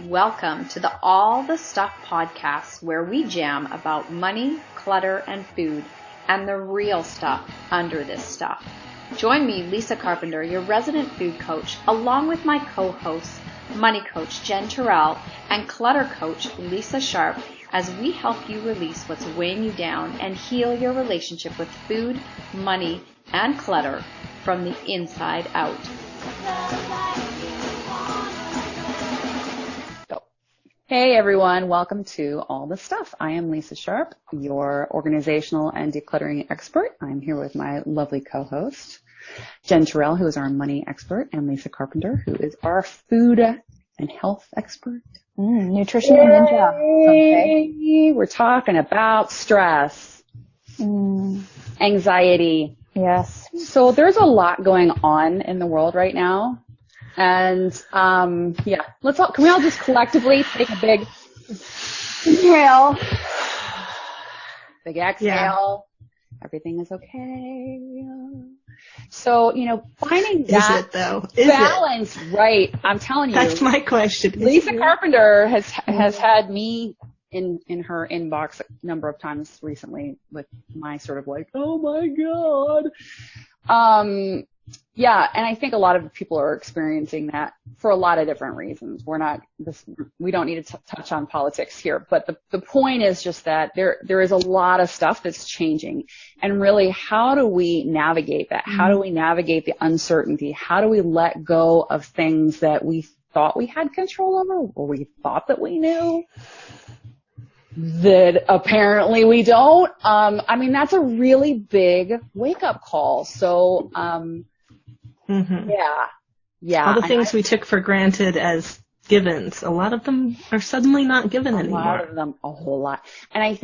Welcome to the All the Stuff podcast, where we jam about money, clutter, and food, and the real stuff under this stuff. Join me, Lisa Carpenter, your resident food coach, along with my co-hosts, money coach Jen Turrell and clutter coach Lisa Sharp, as we help you release what's weighing you down and heal your relationship with food, money, and clutter from the inside out. Hey everyone, welcome to All the Stuff. I am Lisa Sharp, your organizational and decluttering expert. I'm here with my lovely co-host, Jen Turrell, who is our money expert, and Lisa Carpenter, who is our food and health expert. Nutrition ninja. Okay. We're talking about stress, anxiety. Yes. So there's a lot going on in the world right now. And, can we all just collectively take a big inhale, big exhale. Yeah. Everything is okay. So, finding that balance, right? I'm telling you. That's my question. Lisa Carpenter has had me in her inbox a number of times recently with my sort of like, oh my God. And I think a lot of people are experiencing that for a lot of different reasons. We don't need to touch on politics here, but the point is just that there is a lot of stuff that's changing. And really, how do we navigate that? How do we navigate the uncertainty? How do we let go of things that we thought we had control over, or we thought that we knew, that apparently we don't? That's a really big wake-up call. So, Yeah. All the things we took for granted as givens, a lot of them are suddenly not given anymore. A lot of them, a whole lot. And I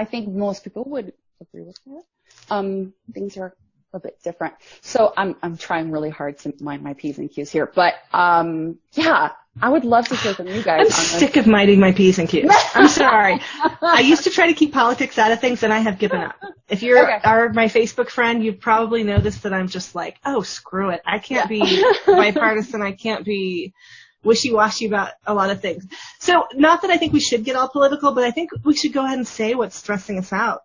think most people would agree with that. Things are a bit different. So I'm trying really hard to mind my P's and Q's here. But, I would love to hear from you guys. I'm sick of minding my P's and Q's. I'm sorry. I used to try to keep politics out of things, and I have given up. If you are my Facebook friend, you probably noticed that I'm just like, oh, screw it. I can't be bipartisan. I can't be wishy-washy about a lot of things. So not that I think we should get all political, but I think we should go ahead and say what's stressing us out.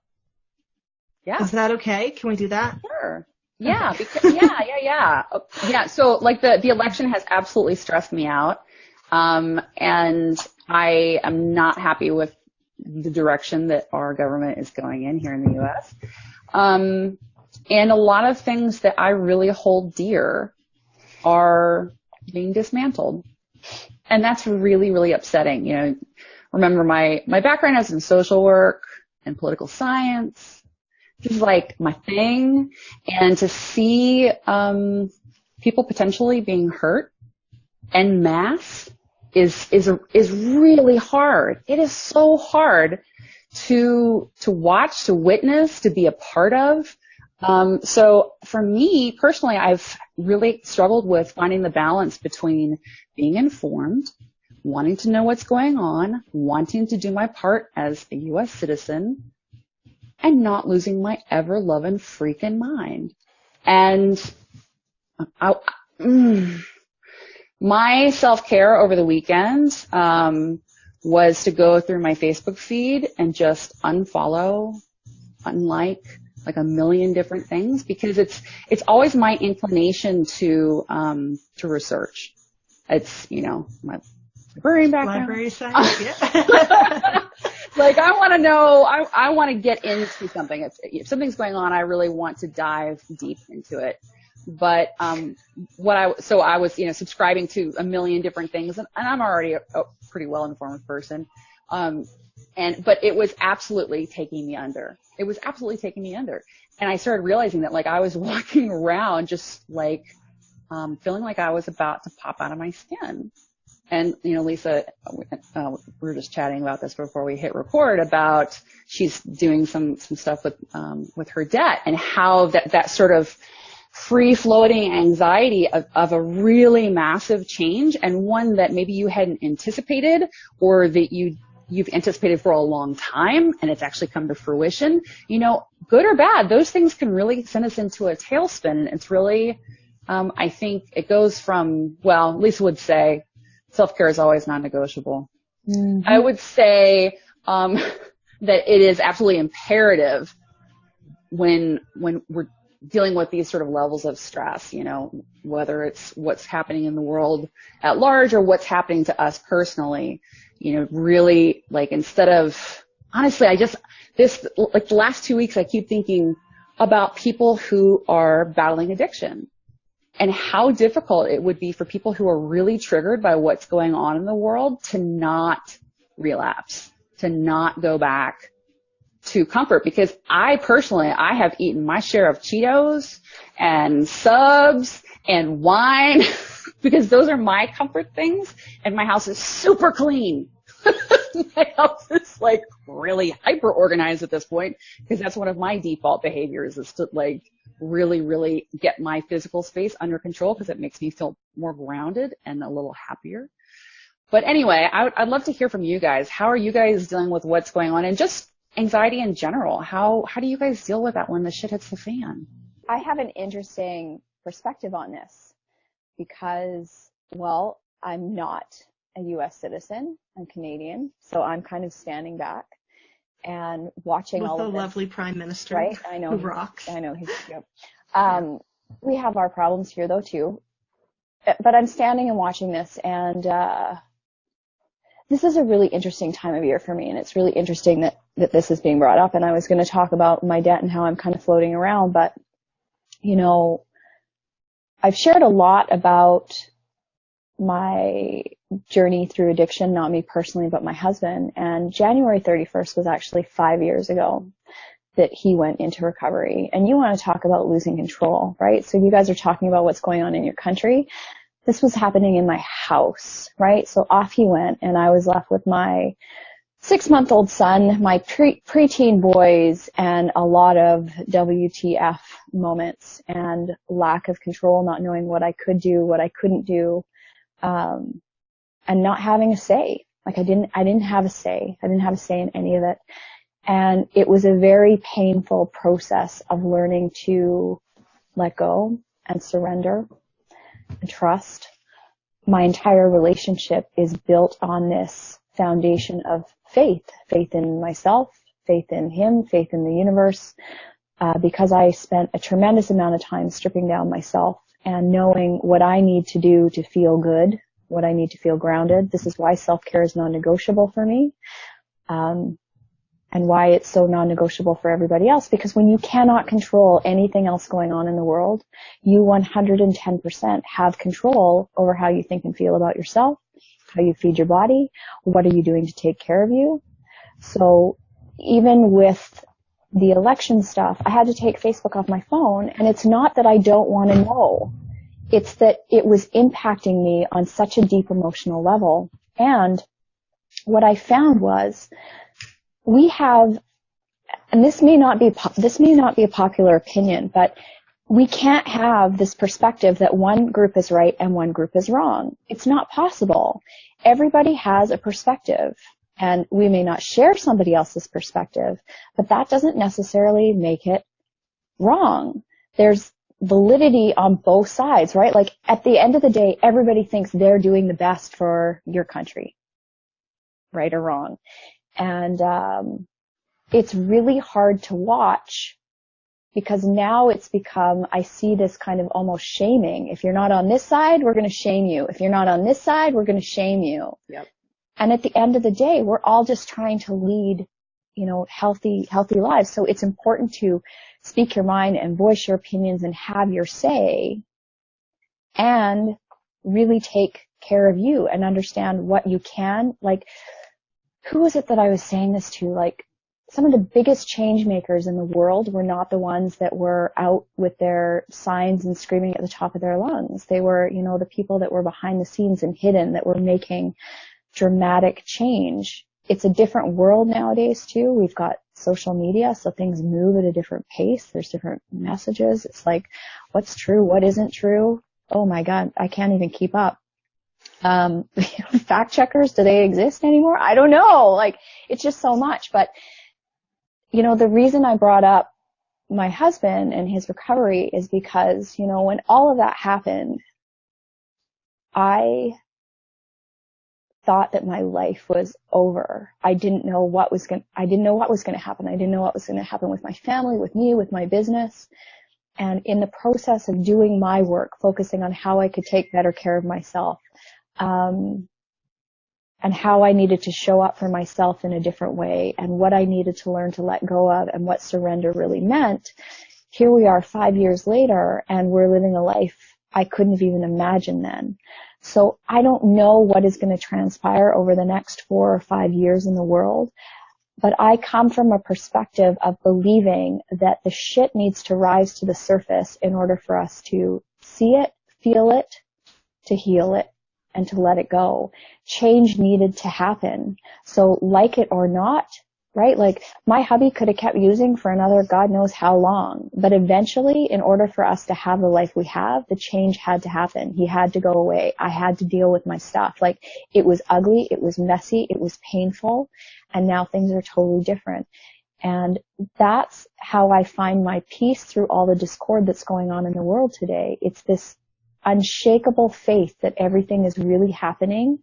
Yeah. Is that okay? Can we do that? Sure. Yeah. Because, yeah. So like the election has absolutely stressed me out. And I am not happy with the direction that our government is going in here in the U.S. And a lot of things that I really hold dear are being dismantled. And that's really, really upsetting. Remember my background is in social work and political science. This is like my thing. And to see, people potentially being hurt en masse is really hard. It is so hard to watch, to witness, to be a part of. So for me personally, I've really struggled with finding the balance between being informed, wanting to know what's going on, wanting to do my part as a U.S. citizen, and not losing my ever-loving freaking mind. And my self-care over the weekend was to go through my Facebook feed and just unfollow, unlike, like a million different things, because it's always my inclination to research. It's, my librarian background. Library science, yeah. Like, I want to know, I want to get into something. If something's going on, I really want to dive deep into it. But, I was, subscribing to a million different things, and I'm already a pretty well-informed person. But it was absolutely taking me under. And I started realizing that, like, I was walking around just like, feeling like I was about to pop out of my skin. And, Lisa, we were just chatting about this before we hit record about she's doing some stuff with her debt, and how that sort of free-floating anxiety of a really massive change, and one that maybe you hadn't anticipated, or that you've anticipated for a long time, and it's actually come to fruition. Good or bad, those things can really send us into a tailspin. It's really, I think it goes from, well, Lisa would say, self-care is always non-negotiable. Mm-hmm. I would say that it is absolutely imperative when we're dealing with these sort of levels of stress, you know, whether it's what's happening in the world at large or what's happening to us personally, you know, really, like, instead of, honestly, the last 2 weeks, I keep thinking about people who are battling addiction and how difficult it would be for people who are really triggered by what's going on in the world to not relapse, to not go back to comfort, because I have eaten my share of Cheetos and subs and wine because those are my comfort things, and my house is super clean. My house is like really hyper organized at this point because that's one of my default behaviors, is to like really, really get my physical space under control because it makes me feel more grounded and a little happier. But anyway, I'd love to hear from you guys. How are you guys dealing with what's going on, and just anxiety in general? How do you guys deal with that when the shit hits the fan? I have an interesting perspective on this because, well, I'm not a U.S. citizen. I'm Canadian, so I'm kind of standing back and watching with all the of this. lovely Prime Minister, right? I know, who rocks. I know he's. Yep. We have our problems here though too, but I'm standing and watching this, and this is a really interesting time of year for me, and it's really interesting that this is being brought up. And I was going to talk about my debt and how I'm kind of floating around, but, you know, I've shared a lot about my journey through addiction, not me personally, but my husband. And January 31st was actually 5 years ago that he went into recovery. And you want to talk about losing control, right? So you guys are talking about what's going on in your country. This was happening in my house, right? So off he went, and I was left with my 6-month-old son, my preteen boys, and a lot of WTF moments and lack of control, not knowing what I could do, what I couldn't do, and not having a say. Like I didn't have a say. I didn't have a say in any of it. And it was a very painful process of learning to let go and surrender and trust. My entire relationship is built on this foundation of faith in myself, faith in him, faith in the universe, because I spent a tremendous amount of time stripping down myself and knowing what I need to do to feel good, what I need to feel grounded. This is why self-care is non-negotiable for me, and why it's so non-negotiable for everybody else, because when you cannot control anything else going on in the world, you 110% have control over how you think and feel about yourself, how you feed your body, what are you doing to take care of you. So even with the election stuff, I had to take Facebook off my phone, and it's not that I don't want to know. It's that it was impacting me on such a deep emotional level. And what I found was we have, and this may not be a popular opinion, but we can't have this perspective that one group is right and one group is wrong. It's not possible. Everybody has a perspective, and we may not share somebody else's perspective, but that doesn't necessarily make it wrong. There's validity on both sides, right? Like at the end of the day, everybody thinks they're doing the best for your country, right or wrong. And it's really hard to watch, because now it's become, I see this kind of almost shaming. If you're not on this side, we're going to shame you. If you're not on this side, we're going to shame you. Yep. And at the end of the day, we're all just trying to lead, you know, healthy lives. So it's important to speak your mind and voice your opinions and have your say, and really take care of you and understand what you can. Like, who was it that I was saying this to? Like, some of the biggest change makers in the world were not the ones that were out with their signs and screaming at the top of their lungs. They were, you know, the people that were behind the scenes and hidden, that were making dramatic change. It's a different world nowadays too. We've got social media, so things move at a different pace. There's different messages. It's like, what's true? What isn't true? Oh my God, I can't even keep up. Fact checkers, do they exist anymore? I don't know. Like, it's just so much. But, you know, the reason I brought up my husband and his recovery is because, you know, when all of that happened, I thought that my life was over. I didn't know what was going to happen. I didn't know what was going to happen with my family, with me, with my business. And in the process of doing my work, focusing on how I could take better care of myself, and how I needed to show up for myself in a different way, and what I needed to learn to let go of, and what surrender really meant, here we are 5 years later, and we're living a life I couldn't have even imagined then. So I don't know what is going to transpire over the next 4 or 5 years in the world, but I come from a perspective of believing that the shit needs to rise to the surface in order for us to see it, feel it, to heal it, and to let it go. Change needed to happen. So like it or not, right? Like my hubby could have kept using for another God knows how long, but eventually in order for us to have the life we have, the change had to happen. He had to go away. I had to deal with my stuff. Like it was ugly, it was messy, it was painful, and now things are totally different. And that's how I find my peace through all the discord that's going on in the world today. It's this unshakable faith that everything is really happening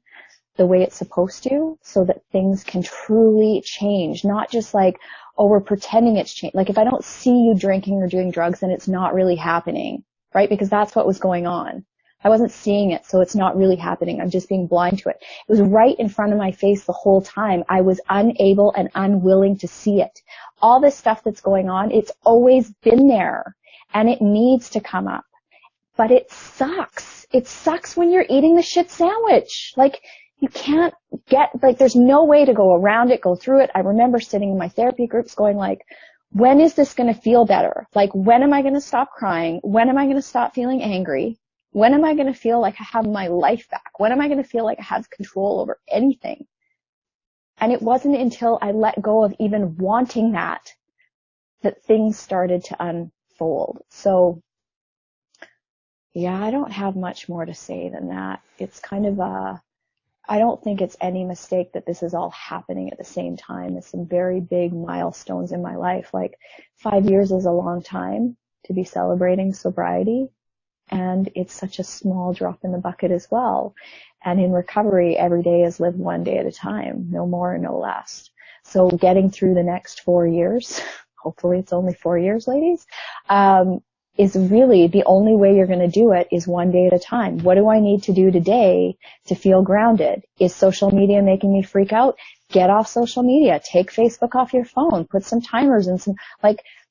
the way it's supposed to, so that things can truly change. Not just like, oh, we're pretending it's changed. Like if I don't see you drinking or doing drugs, then it's not really happening, right? Because that's what was going on. I wasn't seeing it, so it's not really happening. I'm just being blind to it. It was right in front of my face the whole time. I was unable and unwilling to see it. All this stuff that's going on, it's always been there, and it needs to come up. But it sucks. It sucks when you're eating the shit sandwich. Like, you can't there's no way to go around it, go through it. I remember sitting in my therapy groups going like, when is this going to feel better? Like, when am I going to stop crying? When am I going to stop feeling angry? When am I going to feel like I have my life back? When am I going to feel like I have control over anything? And it wasn't until I let go of even wanting that things started to unfold. So, yeah, I don't have much more to say than that. It's kind of I don't think it's any mistake that this is all happening at the same time. It's some very big milestones in my life. Like 5 years is a long time to be celebrating sobriety, and it's such a small drop in the bucket as well. And in recovery, every day is lived one day at a time, no more, no less. So getting through the next 4 years, hopefully it's only 4 years, ladies, is really the only way you're going to do it is one day at a time. What do I need to do today to feel grounded? Is social media making me freak out? Get off social media. Take Facebook off your phone. Put some timers and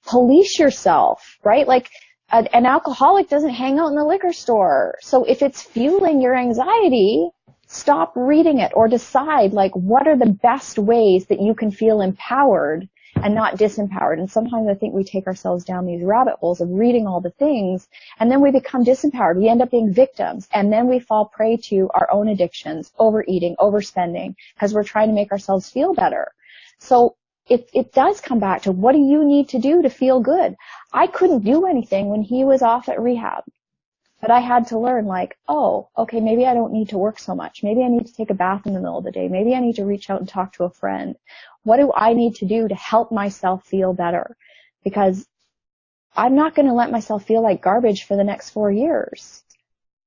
police yourself, right? Like an alcoholic doesn't hang out in the liquor store. So if it's fueling your anxiety, stop reading it, or decide like what are the best ways that you can feel empowered and not disempowered. And sometimes I think we take ourselves down these rabbit holes of reading all the things, and then we become disempowered. We end up being victims, and then we fall prey to our own addictions, overeating, overspending, because we're trying to make ourselves feel better. So it does come back to, what do you need to do to feel good? I couldn't do anything when he was off at rehab. But I had to learn, like, oh, okay, maybe I don't need to work so much. Maybe I need to take a bath in the middle of the day. Maybe I need to reach out and talk to a friend. What do I need to do to help myself feel better? Because I'm not going to let myself feel like garbage for the next 4 years.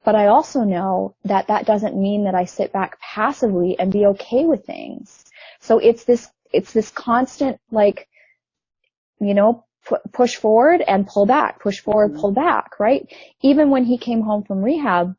But I also know that that doesn't mean that I sit back passively and be okay with things. So it's this constant, like, you know, push forward and pull back, push forward, pull back, right? Even when he came home from rehab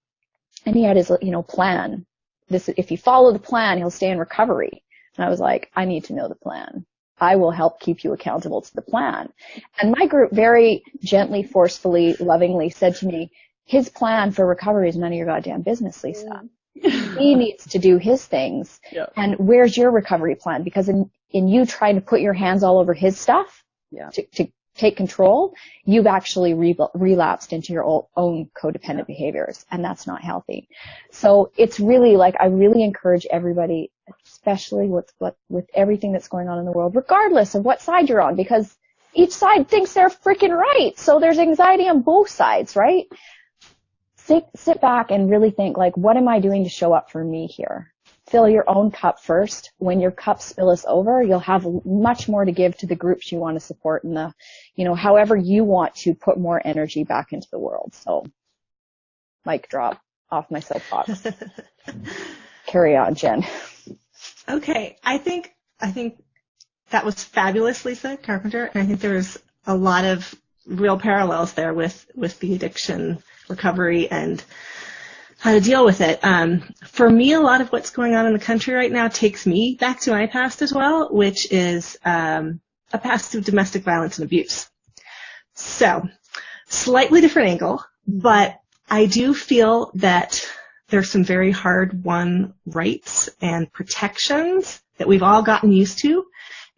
and he had his, plan, if you follow the plan, he'll stay in recovery. And I was like, I need to know the plan. I will help keep you accountable to the plan. And my group very gently, forcefully, lovingly said to me, his plan for recovery is none of your goddamn business, Lisa. He needs to do his things. Yeah. And where's your recovery plan? Because in you trying to put your hands all over his stuff, to take control, you've actually relapsed into your own codependent behaviors, and that's not healthy. So it's really like, I really encourage everybody, especially with everything that's going on in the world, regardless of what side you're on, because each side thinks they're freaking right. So there's anxiety on both sides, right? Sit back and really think, like, what am I doing to show up for me here? Fill your own cup first. When your cup spills over, you'll have much more to give to the groups you want to support and however you want to put more energy back into the world. So, mic drop off my soapbox. carry on, Jen. Okay. I think that was fabulous, Lisa Carpenter. And I think there's a lot of real parallels there with the addiction recovery and how to deal with it. For me, a lot of what's going on in the country right now takes me back to my past as well, which is a past of domestic violence and abuse. So, slightly different angle, but I do feel that there's some very hard-won rights and protections that we've all gotten used to.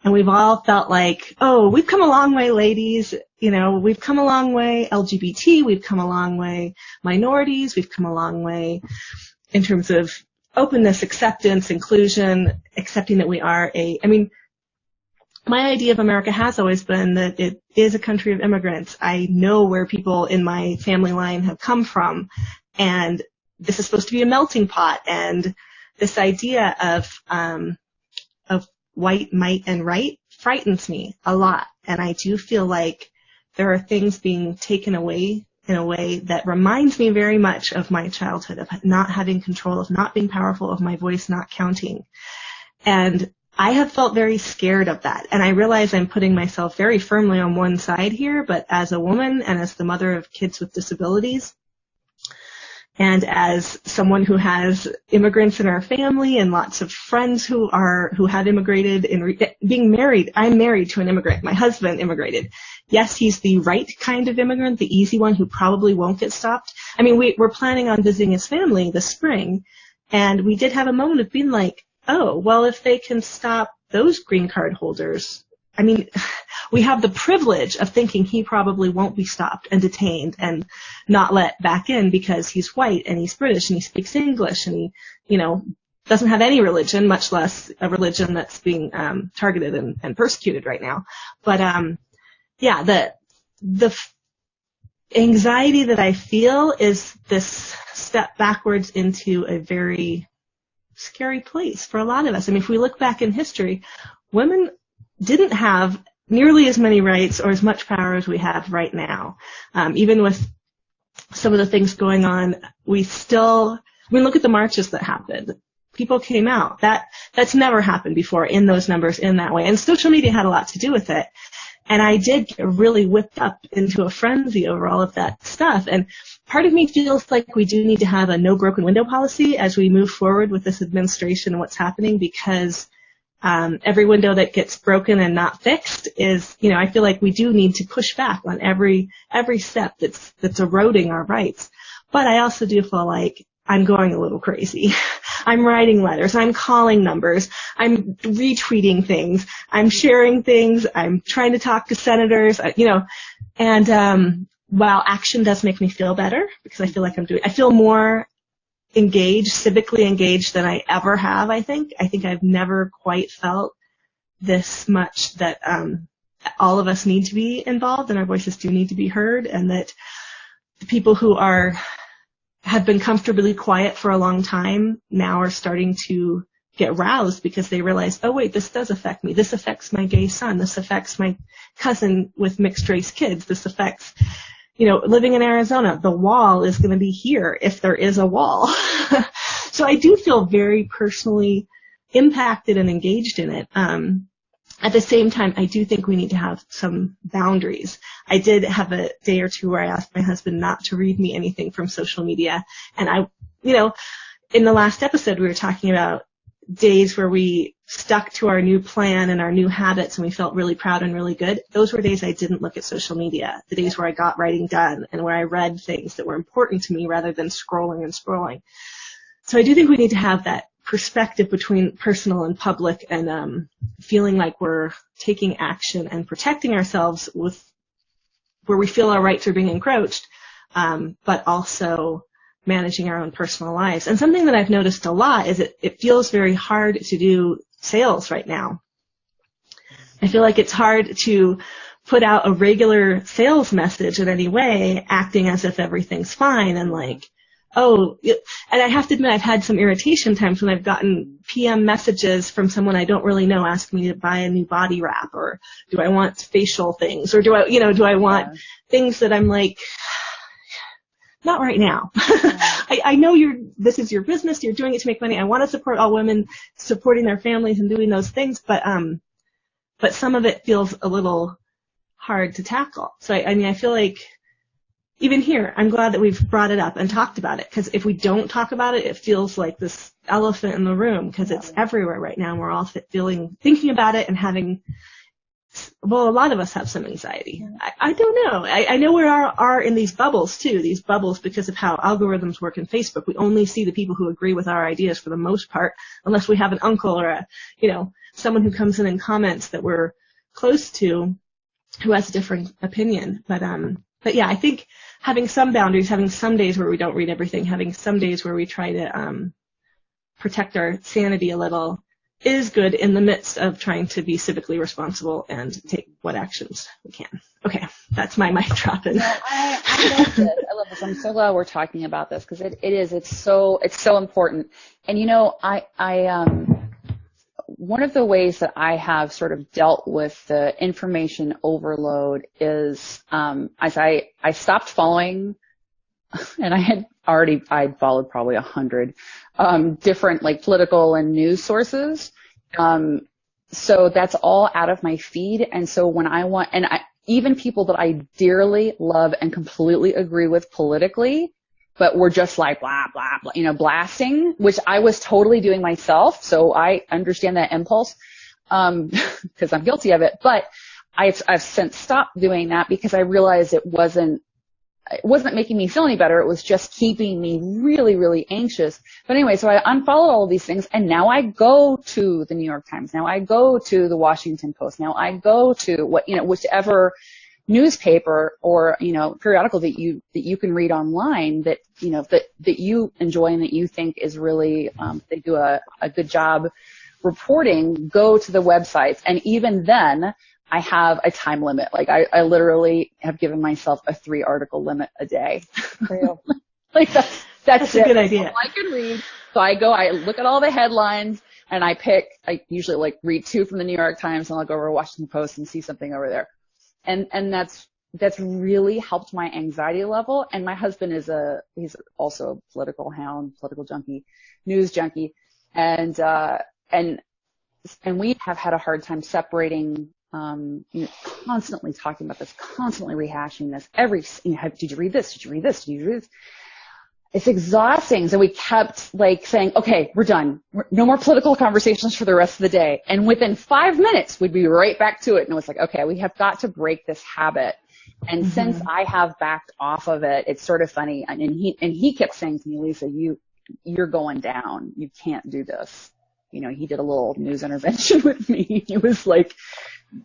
And we've all felt like, oh, we've come a long way, ladies. You know, we've come a long way, LGBT. We've come a long way, minorities. We've come a long way in terms of openness, acceptance, inclusion, accepting that we are my idea of America has always been that it is a country of immigrants. I know where people in my family line have come from, and this is supposed to be a melting pot. And this idea of white might and right frightens me a lot. And I do feel like there are things being taken away in a way that reminds me very much of my childhood, of not having control, of not being powerful, of my voice not counting. And I have felt very scared of that. And I realize I'm putting myself very firmly on one side here, but as a woman and as the mother of kids with disabilities, and as someone who has immigrants in our family and lots of friends who have immigrated being married, I'm married to an immigrant. My husband immigrated. Yes, he's the right kind of immigrant, the easy one who probably won't get stopped. I mean, we're planning on visiting his family this spring, and we did have a moment of being like, oh, well, if they can stop those green card holders, I mean, we have the privilege of thinking he probably won't be stopped and detained and not let back in because he's white and he's British and he speaks English and he, doesn't have any religion, much less a religion that's being targeted and persecuted right now. But the anxiety that I feel is this step backwards into a very scary place for a lot of us. I mean, if we look back in history, women didn't have nearly as many rights or as much power as we have right now. Even with some of the things going on, we look at the marches that happened. People came out. That's never happened before in those numbers in that way. And social media had a lot to do with it. And I did get really whipped up into a frenzy over all of that stuff. And part of me feels like we do need to have a no broken window policy as we move forward with this administration and what's happening, because every window that gets broken and not fixed is, I feel like we do need to push back on every step that's eroding our rights. But I also do feel like I'm going a little crazy. I'm writing letters. I'm calling numbers. I'm retweeting things. I'm sharing things. I'm trying to talk to senators, and while action does make me feel better because I feel like I feel more engaged, civically engaged than I ever have, I think. I think I've never quite felt this much that all of us need to be involved and our voices do need to be heard, and that the people who have been comfortably quiet for a long time now are starting to get roused because they realize, oh wait, this does affect me. This affects my gay son. This affects my cousin with mixed race kids. This affects living in Arizona, the wall is going to be here if there is a wall. So I do feel very personally impacted and engaged in it. At the same time, I do think we need to have some boundaries. I did have a day or two where I asked my husband not to read me anything from social media. And in the last episode, we were talking about days where we stuck to our new plan and our new habits and we felt really proud and really good. Those were days I didn't look at social media, the days where I got writing done and where I read things that were important to me rather than scrolling. So I do think we need to have that perspective between personal and public, and feeling like we're taking action and protecting ourselves with where we feel our rights are being encroached, but also managing our own personal lives. And something that I've noticed a lot is it feels very hard to do sales right now. I feel like it's hard to put out a regular sales message in any way, acting as if everything's fine and like, and I have to admit I've had some irritation times when I've gotten PM messages from someone I don't really know asking me to buy a new body wrap, or do I want facial things, or do I want things that I'm like, not right now. I know this is your business. You're doing it to make money. I want to support all women supporting their families and doing those things. But some of it feels a little hard to tackle. So I feel like even here, I'm glad that we've brought it up and talked about it, because if we don't talk about it, it feels like this elephant in the room, because it's everywhere right now. And we're all thinking about it and having, well, a lot of us have some anxiety. I don't know. I know we are in these bubbles too, because of how algorithms work in Facebook. We only see the people who agree with our ideas for the most part, unless we have an uncle or someone who comes in and comments that we're close to who has a different opinion. But yeah, I think having some boundaries, having some days where we don't read everything, having some days where we try to protect our sanity a little is good in the midst of trying to be civically responsible and take what actions we can. Okay, that's my mic drop. No, I love this. I love this. I'm so glad we're talking about this, because it's so important. And one of the ways that I have sort of dealt with the information overload is as I stopped following, and I'd followed probably 100 different like political and news sources. So that's all out of my feed. And so when even people that I dearly love and completely agree with politically, but we're just like blah, blah, blah, blasting, which I was totally doing myself. So I understand that impulse, because I'm guilty of it. But I've since stopped doing that, because I realized it wasn't making me feel any better. It was just keeping me really, really anxious. But anyway, so I unfollowed all of these things, and now I go to the New York Times. Now I go to the Washington Post. Now I go to whichever newspaper or periodical that you can read online that you enjoy and that you think is really they do a good job reporting. Go to the websites, and even then I have a time limit. Like I literally have given myself a 3-article limit a day. For you. Like that's a good idea. I can read. So I look at all the headlines, and I usually like read 2 from the New York Times, and I'll go over to Washington Post and see something over there. And that's really helped my anxiety level. And my husband he's also a political hound, political junkie, news junkie. And we have had a hard time separating, constantly talking about this, constantly rehashing this. Did you read this? Did you read this? Did you read this? It's exhausting. So we kept like saying, okay, we're done. No more political conversations for the rest of the day. And within 5 minutes, we'd be right back to it. And it was like, okay, we have got to break this habit. And since I have backed off of it, it's sort of funny. And he kept saying to me, Lisa, you're going down. You can't do this. He did a little news intervention with me. He was like,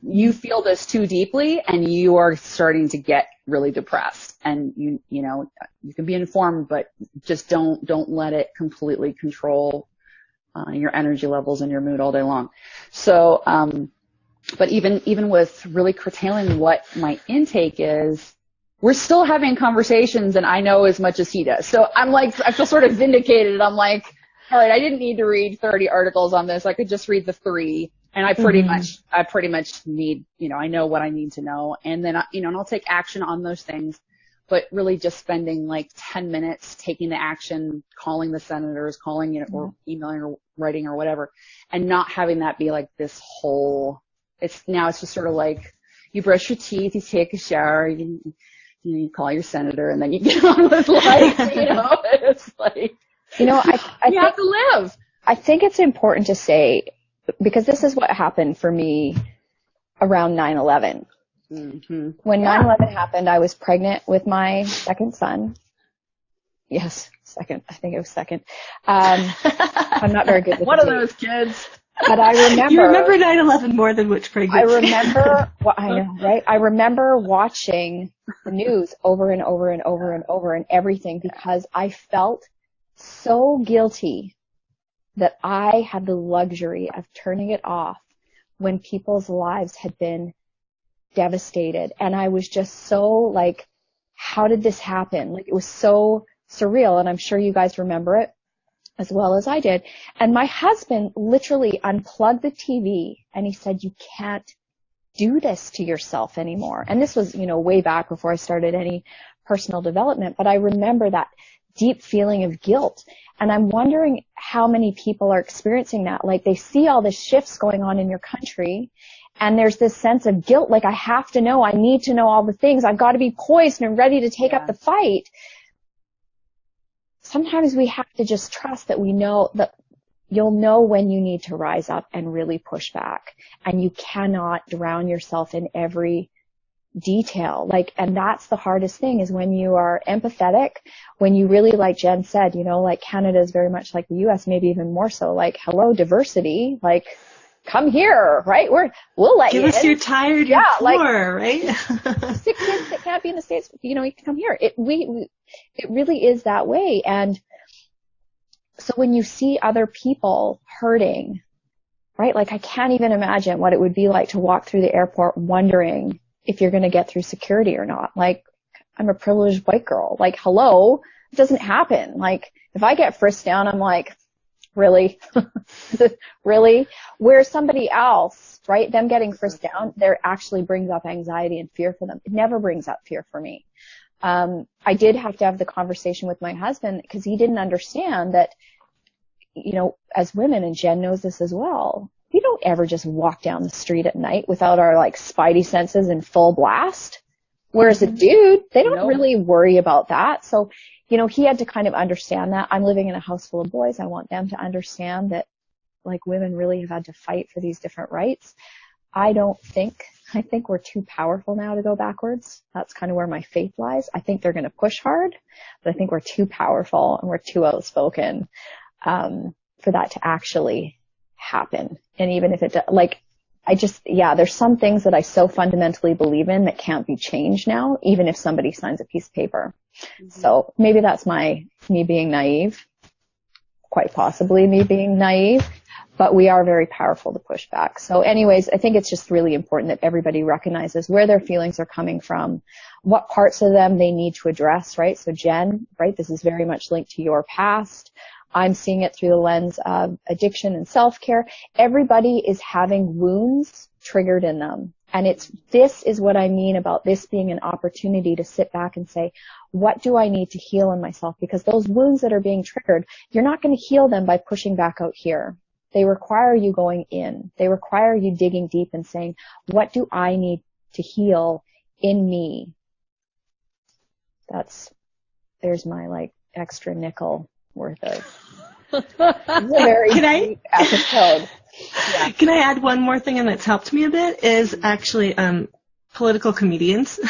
you feel this too deeply, and you are starting to get really depressed. And you can be informed, but just don't let it completely control your energy levels and your mood all day long. So, but even with really curtailing what my intake is, we're still having conversations, and I know as much as he does. So I'm like, I feel sort of vindicated. I'm like, all right, I didn't need to read 30 articles on this. I could just read the 3. And I pretty much need, I know what I need to know. And then, and I'll take action on those things, but really just spending like 10 minutes taking the action, calling the senators, calling, or emailing or writing or whatever, and not having that be like this whole, it's just sort of like you brush your teeth, you take a shower, you call your senator, and then you get on with life, it's like, I you have to live. I think it's important to say, because this is what happened for me around 9/11. Mm-hmm. When 9/11 happened, I was pregnant with my second son. Yes, second. I think it was second. I'm not very good with one of those kids. But I remember. You remember 9/11 more than which pregnancy? I remember. I know, right? I remember watching the news over and over and over and over and everything, because I felt so guilty that I had the luxury of turning it off when people's lives had been devastated. And I was just so like, how did this happen? Like, it was so surreal. And I'm sure you guys remember it as well as I did. And my husband literally unplugged the TV, and he said, you can't do this to yourself anymore. And this was, way back before I started any personal development, but I remember that deep feeling of guilt. And I'm wondering how many people are experiencing that. Like, they see all the shifts going on in your country, and there's this sense of guilt, like, I have to know, I need to know all the things, I've got to be poised and ready to take up the fight. Sometimes we have to just trust that we know that you'll know when you need to rise up and really push back. And you cannot drown yourself in every detail. Like, and that's the hardest thing, is when you are empathetic, when you really, like Jen said, you know, like Canada is very much like the US, maybe even more so, like, hello, diversity, like, come here, right? We'll let you in. Give us your tired, your poor, right? Sick kids that can't be in the States, you know, you can come here. It really is that way. And so when you see other people hurting, right? Like, I can't even imagine what it would be like to walk through the airport wondering if you're going to get through security or not. Like, I'm a privileged white girl. Like, hello, it doesn't happen. Like, if I get frisked down, I'm like, really? Really? Where somebody else, right, them getting frisked down, there actually brings up anxiety and fear for them. It never brings up fear for me. I did have to have the conversation with my husband, because he didn't understand that, you know, as women, and Jen knows this as well, we don't ever just walk down the street at night without our, like, spidey senses in full blast. Whereas a dude, they don't really worry about that. So, you know, he had to kind of understand that. I'm living in a house full of boys. I want them to understand that, like, women really have had to fight for these different rights. I think we're too powerful now to go backwards. That's kind of where my faith lies. I think they're going to push hard, but I think we're too powerful and we're too outspoken, for that to actually happen. And even if it, like, there's some things that I so fundamentally believe in that can't be changed now, even if somebody signs a piece of paper. Mm-hmm. So maybe that's me being naive, quite possibly me being naive, but we are very powerful to push back. So anyways, I think it's just really important that everybody recognizes where their feelings are coming from, what parts of them they need to address, right? So Jen, right, this is very much linked to your past. I'm seeing it through the lens of addiction and self-care. Everybody is having wounds triggered in them. And this is what I mean about this being an opportunity to sit back and say, what do I need to heal in myself? Because those wounds that are being triggered, you're not going to heal them by pushing back out here. They require you going in. They require you digging deep and saying, what do I need to heal in me? There's my, like, extra nickel worth of very deep episode. Yeah. Can I add one more thing, and that's helped me a bit, is actually political comedians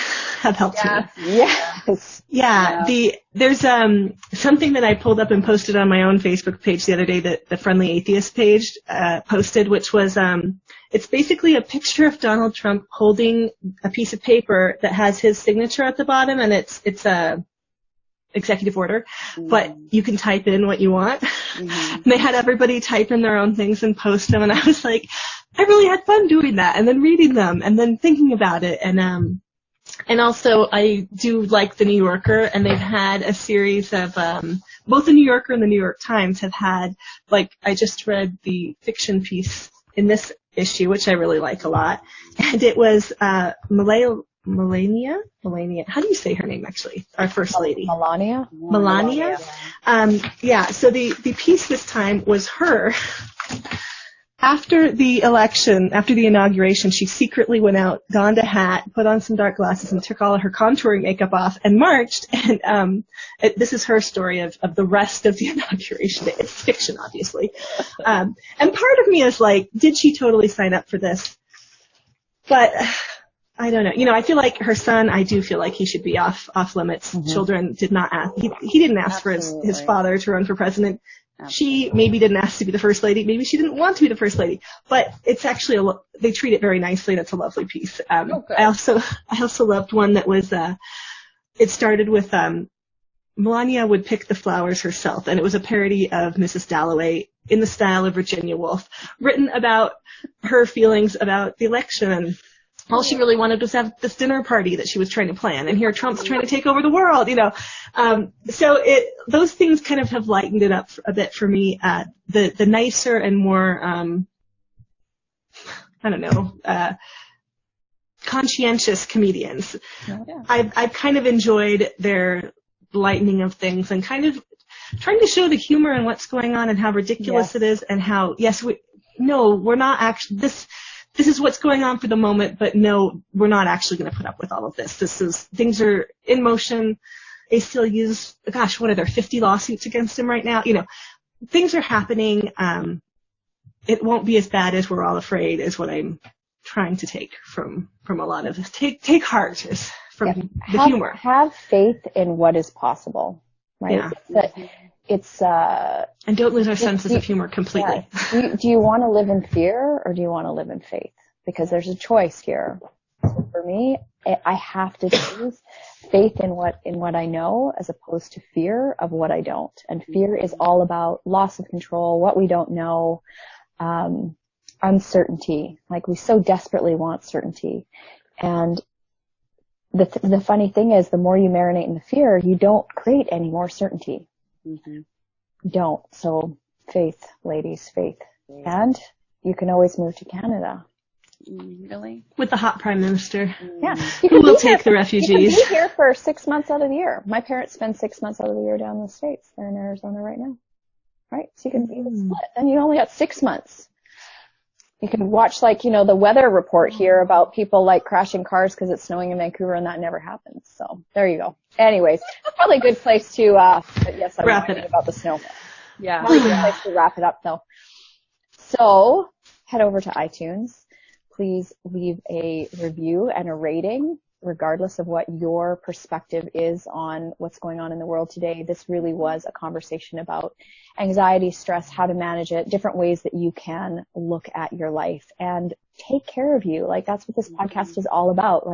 have helped me. Yes. Yeah. There's something that I pulled up and posted on my own Facebook page the other day that the Friendly Atheist page posted, which was it's basically a picture of Donald Trump holding a piece of paper that has his signature at the bottom, and it's a executive order, but you can type in what you want. Mm-hmm. And they had everybody type in their own things and post them, and I was like, I really had fun doing that, and then reading them, and then thinking about it, and also I do like the New Yorker, and they've had a series of both the New Yorker and the New York Times have had, like, I just read the fiction piece in this issue, which I really like a lot, and it was Melania. How do you say her name, actually? Our first lady. Melania. Yeah. So the piece this time was her. After the election, after the inauguration, she secretly went out, donned a hat, put on some dark glasses, and took all of her contouring makeup off and marched. And this is her story of the rest of the inauguration. It's fiction, obviously. And part of me is like, did she totally sign up for this? But I don't know. You know, I feel like her son, I do feel like he should be off limits. Mm-hmm. Children did not ask. He didn't ask for his father to run for president. Absolutely. She maybe didn't ask to be the first lady. Maybe she didn't want to be the first lady. But it's actually they treat it very nicely, and it's a lovely piece. I also loved one that was it started with Melania would pick the flowers herself, and it was a parody of Mrs. Dalloway in the style of Virginia Woolf, written about her feelings about the election. And all she really wanted was to have this dinner party that she was trying to plan, and here Trump's trying to take over the world, you know. So those things kind of have lightened it up a bit for me. The nicer and more, conscientious comedians. Yeah. I've kind of enjoyed their lightening of things and kind of trying to show the humor in what's going on and how ridiculous it is, and how, we're not actually, this is what's going on for the moment, but no, we're not actually going to put up with all of this. Things are in motion. They still use, what are there, 50 lawsuits against him right now? Things are happening. It won't be as bad as we're all afraid, is what I'm trying to take from a lot of this. Take heart from the humor. Have faith in what is possible, right? Yeah. And don't lose our senses of humor completely. Yeah. Do you want to live in fear, or do you want to live in faith? Because there's a choice here. So for me, I have to choose faith in what I know, as opposed to fear of what I don't. And fear is all about loss of control, what we don't know, uncertainty. Like, we so desperately want certainty. And the funny thing is, the more you marinate in the fear, you don't create any more certainty. Mm-hmm. You don't. So faith, ladies, faith. And you can always move to Canada. Really? With the hot prime minister. Yeah. Who will take the refugees. You can be here for 6 months out of the year. My parents spend 6 months out of the year down in the States. They're in Arizona right now. Right? So you can be the split. And you only got 6 months. You can watch, the weather report here about people, crashing cars because it's snowing in Vancouver, and that never happens. So there you go. Anyways, probably a good place to, yes, I'm wrap it talking up about the snow. Yeah. Probably a good place to wrap it up, though. So head over to iTunes. Please leave a review and a rating, regardless of what your perspective is on what's going on in the world today. This really was a conversation about anxiety, stress, how to manage it, different ways that you can look at your life and take care of you. That's what this podcast is all about.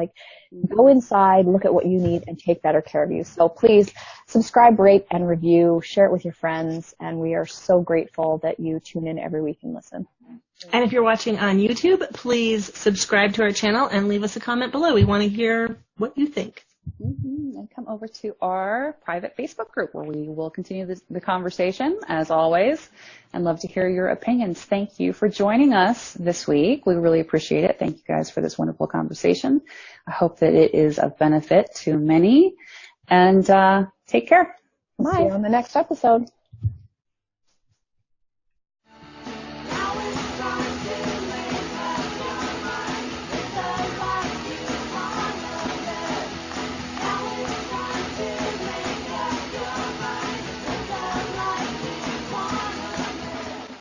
Go inside, look at what you need, and take better care of you. So please subscribe, rate, and review, share it with your friends, and we are so grateful that you tune in every week and listen. And if you're watching on YouTube, please subscribe to our channel and leave us a comment below. We want to hear what you think. Mm-hmm. And come over to our private Facebook group, where we will continue the conversation, as always, and love to hear your opinions. Thank you for joining us this week. We really appreciate it. Thank you guys for this wonderful conversation. I hope that it is of benefit to many. And take care. Bye. See you on the next episode.